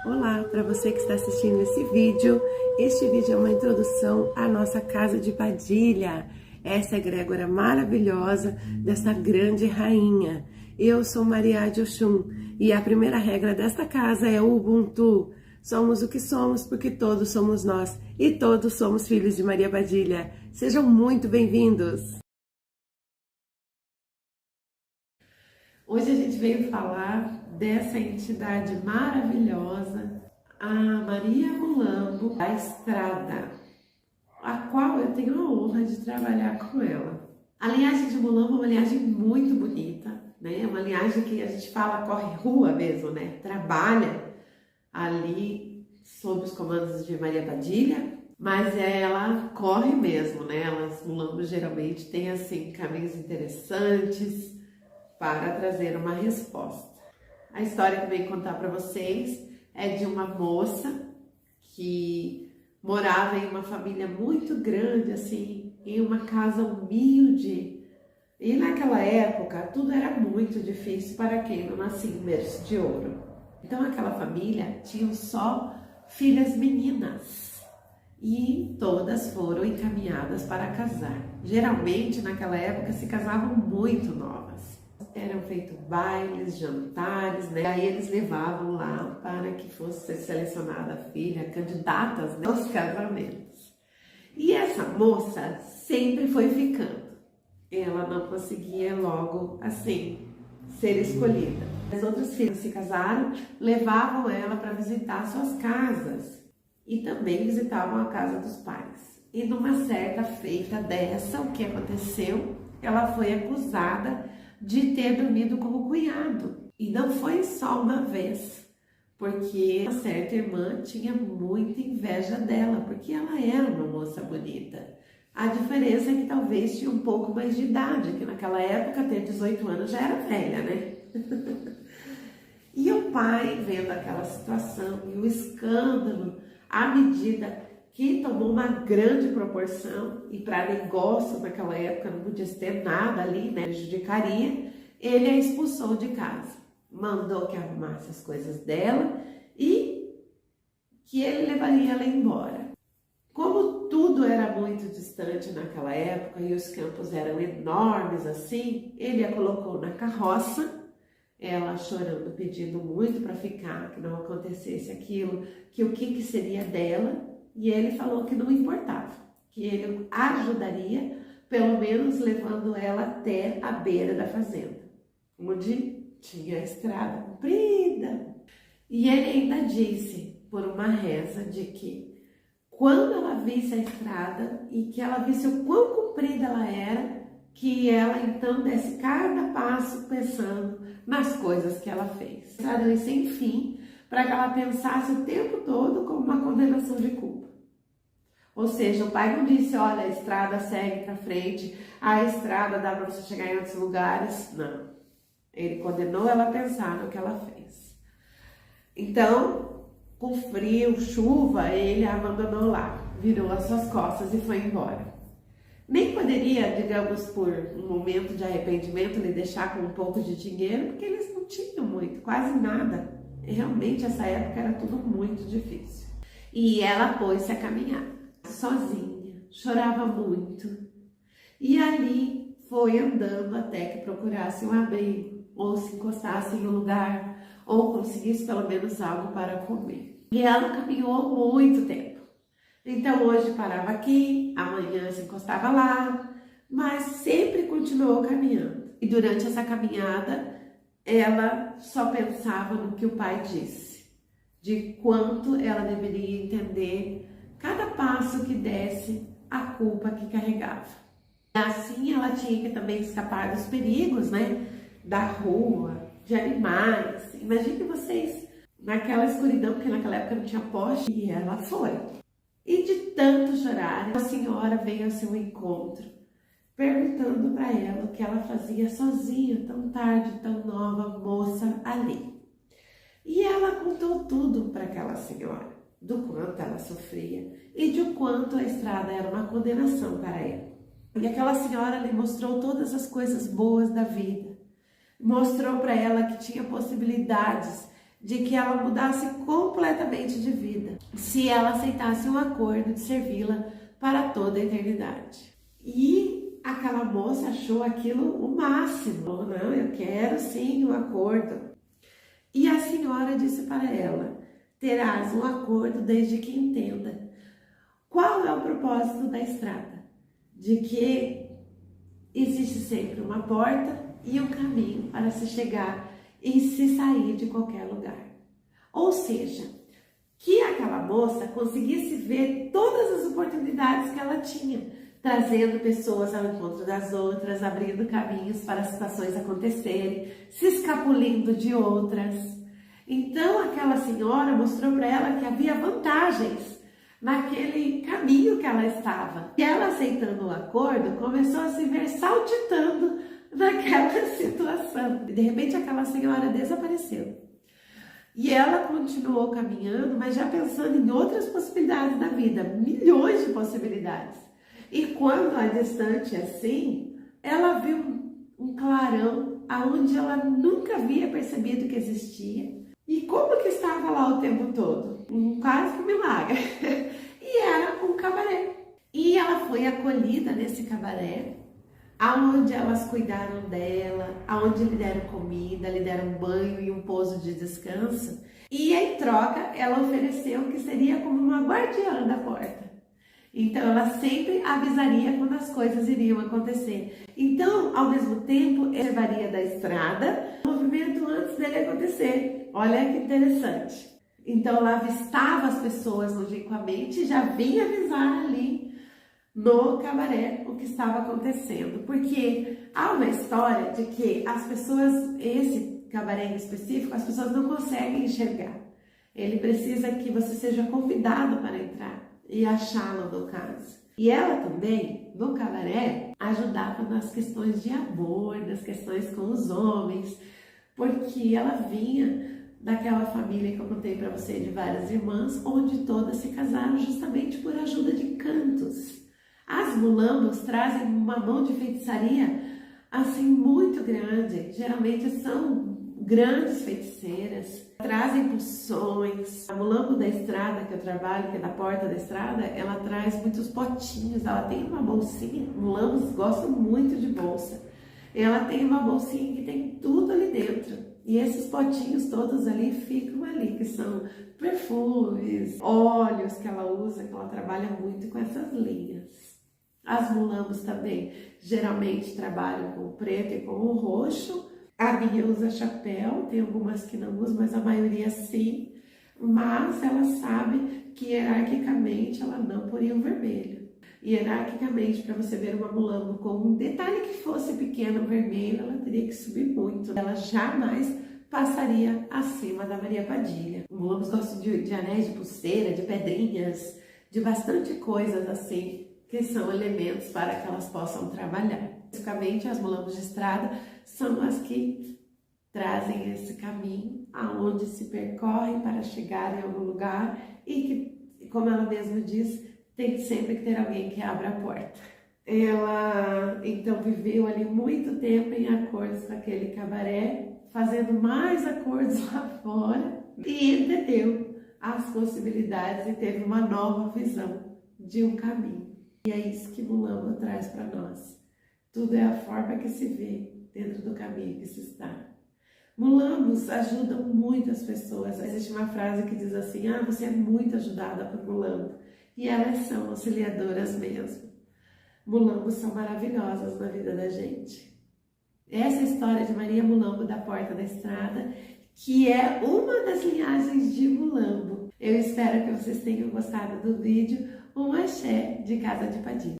Olá, para você que está assistindo esse vídeo. Este vídeo é uma introdução à nossa casa de Padilha. Essa egrégora maravilhosa dessa grande rainha. Eu sou Maria de Oxum e a primeira regra desta casa é o Ubuntu. Somos o que somos porque todos somos nós e todos somos filhos de Maria Padilha. Sejam muito bem-vindos! Hoje a gente veio falar dessa entidade maravilhosa, a Maria Mulambo da Estrada, a qual eu tenho a honra de trabalhar com ela. A linhagem de Mulambo é uma linhagem muito bonita, né? É uma linhagem que a gente fala corre rua mesmo, né? Trabalha ali sob os comandos de Maria Padilha, mas ela corre mesmo, né? As Mulambo geralmente têm assim caminhos interessantes para trazer uma resposta. A história que eu venho contar para vocês é de uma moça que morava em uma família muito grande, assim, em uma casa humilde. E naquela época tudo era muito difícil para quem não nascia em berço de ouro. Então aquela família tinha só filhas meninas e todas foram encaminhadas para casar. Geralmente naquela época se casavam muito novas. Eram feitos bailes, jantares, né? Aí eles levavam lá para que fosse selecionada a filha, candidatas, né, aos casamentos. E essa moça sempre foi ficando. Ela não conseguia logo, assim, ser escolhida. As outras filhas se casaram, levavam ela para visitar suas casas e também visitavam a casa dos pais. E numa certa feita dessa, o que aconteceu? Ela foi acusada de ter dormido com o cunhado. E não foi só uma vez, porque uma certa irmã tinha muita inveja dela, porque ela era uma moça bonita. A diferença é que talvez tinha um pouco mais de idade, que naquela época ter 18 anos já era velha, né? E o pai, vendo aquela situação e o escândalo, à medida que tomou uma grande proporção, e para negócio naquela época não podia ter nada ali, né, prejudicaria, ele a expulsou de casa, mandou que arrumasse as coisas dela e que ele levaria ela embora. Como tudo era muito distante naquela época e os campos eram enormes assim, ele a colocou na carroça, ela chorando, pedindo muito para ficar, que não acontecesse aquilo, que o que seria dela. E ele falou que não importava, que ele ajudaria, pelo menos levando ela até a beira da fazenda, onde tinha a estrada comprida. E ele ainda disse, por uma reza, de que quando ela visse a estrada e que ela visse o quão comprida ela era, que ela então desse cada passo pensando nas coisas que ela fez. A estrada sem fim, para que ela pensasse o tempo todo como uma condenação de culpa. Ou seja, o pai não disse, olha, a estrada segue para frente, a estrada dá para você chegar em outros lugares. Não. Ele condenou ela a pensar no que ela fez. Então, com frio, chuva, ele a abandonou lá, virou as suas costas e foi embora. Nem poderia, digamos, por um momento de arrependimento, lhe deixar com um pouco de dinheiro, porque eles não tinham muito, quase nada. Realmente, essa época era tudo muito difícil. E ela pôs-se a caminhar, sozinha, chorava muito. E ali foi andando até que procurasse um abrigo, ou se encostasse em um lugar, ou conseguisse pelo menos algo para comer. E ela caminhou muito tempo. Então hoje parava aqui, amanhã se encostava lá, mas sempre continuou caminhando. E durante essa caminhada, ela só pensava no que o pai disse, de quanto ela deveria entender cada passo que desse, a culpa que carregava. Assim ela tinha que também escapar dos perigos, né? Da rua, de animais. Imagine vocês naquela escuridão, porque naquela época não tinha poste, e ela foi. E de tanto chorar, a senhora veio ao seu encontro, perguntando para ela o que ela fazia sozinha, tão tarde, tão nova, moça ali. E ela contou tudo para aquela senhora, do quanto ela sofria e de quanto a estrada era uma condenação para ela. E aquela senhora lhe mostrou todas as coisas boas da vida, mostrou para ela que tinha possibilidades de que ela mudasse completamente de vida, se ela aceitasse um acordo de servi-la para toda a eternidade. E aquela moça achou aquilo o máximo. Falou, não, eu quero sim um acordo. E a senhora disse para ela, terás um acordo desde que entenda qual é o propósito da estrada, de que existe sempre uma porta e um caminho para se chegar e se sair de qualquer lugar. Ou seja, que aquela moça conseguisse ver todas as oportunidades que ela tinha, trazendo pessoas ao encontro das outras, abrindo caminhos para as situações acontecerem, se escapulindo de outras. Então aquela senhora mostrou para ela que havia vantagens naquele caminho que ela estava. E ela, aceitando o acordo, começou a se ver saltitando naquela situação. E de repente aquela senhora desapareceu. E ela continuou caminhando, mas já pensando em outras possibilidades da vida, milhões de possibilidades. E quando a distante assim, ela viu um clarão aonde ela nunca havia percebido que existia. E como que estava lá o tempo todo? Quase que um milagre. E era um cabaré. E ela foi acolhida nesse cabaré, aonde elas cuidaram dela, aonde lhe deram comida, lhe deram banho e um pouso de descanso. E em troca, ela ofereceu que seria como uma guardiã da porta. Então, ela sempre avisaria quando as coisas iriam acontecer. Então, ao mesmo tempo, observaria da estrada o movimento antes dele acontecer. Olha que interessante. Então, ela avistava as pessoas logicamente e já vinha avisar ali no cabaré o que estava acontecendo. Porque há uma história de que as pessoas, esse cabaré em específico, as pessoas não conseguem enxergar. Ele precisa que você seja convidado para entrar e achá-lo no caso. E ela também, no cabaré, ajudava nas questões de amor, nas questões com os homens, porque ela vinha daquela família que eu contei para você de várias irmãs, onde todas se casaram justamente por ajuda de cantos. As mulambos trazem uma mão de feitiçaria assim muito grande, geralmente são grandes feiticeiras, trazem poções. A mulambo da estrada que eu trabalho, que é da porta da estrada, ela traz muitos potinhos, ela tem uma bolsinha, mulambos gostam muito de bolsa, ela tem uma bolsinha que tem tudo ali dentro. E esses potinhos todos ali ficam ali, que são perfumes, óleos que ela usa, que ela trabalha muito com essas linhas. As mulambos também geralmente trabalham com o preto e com o roxo. A minha usa chapéu, tem algumas que não usam, mas a maioria sim. Mas ela sabe que hierarquicamente ela não poria o vermelho. Hierarquicamente, para você ver uma mulambo com um detalhe que fosse pequeno vermelho, ela teria que subir muito. Ela jamais passaria acima da Maria Padilha. Mulambos gostam de anéis, de pulseira, de pedrinhas, de bastante coisas assim, que são elementos para que elas possam trabalhar. Basicamente, as mulambos de estrada são as que trazem esse caminho aonde se percorre para chegar em algum lugar e que, como ela mesma diz, tem sempre que ter alguém que abra a porta. Ela, então, viveu ali muito tempo em acordos com aquele cabaré, fazendo mais acordos lá fora e entendeu as possibilidades e teve uma nova visão de um caminho. E é isso que Mulambo traz para nós. Tudo é a forma que se vê dentro do caminho que se está. Mulambos ajudam muito as pessoas. Existe uma frase que diz assim, você é muito ajudada por Mulambo. E elas são auxiliadoras mesmo. Mulambos são maravilhosas na vida da gente. Essa história de Maria Mulambo da Porta da Estrada, que é uma das linhagens de Mulambo. Eu espero que vocês tenham gostado do vídeo. Um axé de Casa de Padilha.